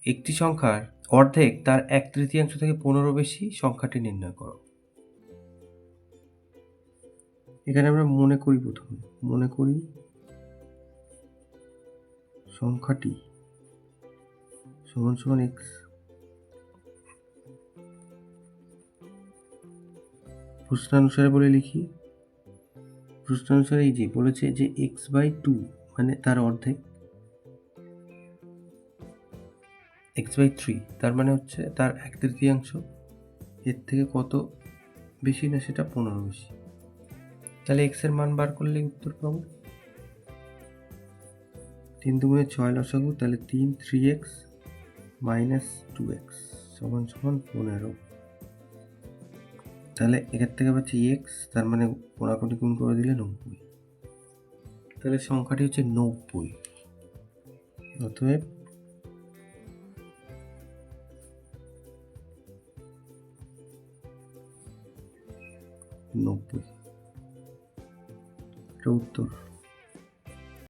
একটি সংখ্যার অর্ধেক তার 1/3 থেকে 15 বেশি সংখ্যাটি নির্ণয় করো। এখানে আমরা মনে করি, প্রথমে মনে করি সংখ্যাটি সমান সমান x। প্রশ্নানুসারে বলে লিখি, প্রশ্নানুসারে এই যে বলেছে যে x/2 মানে তার অর্ধেক, x/3 তার মানে হচ্ছে তার 1/3, এর থেকে কত বেশি না সেটা 15 বেশি। তাহলে x এর মান বার করলে উত্তর পাবো 3 দুগুণে 6 লসাগু, তাহলে 3x - 2x সমান সমান 15। তাহলে এখান থেকে পাচ্ছি x, তার মানে কোনাকুনি গুণ করে দিলে 90। তাহলে সংখ্যাটি হচ্ছে 90। অতএব 90 এটা উত্তর।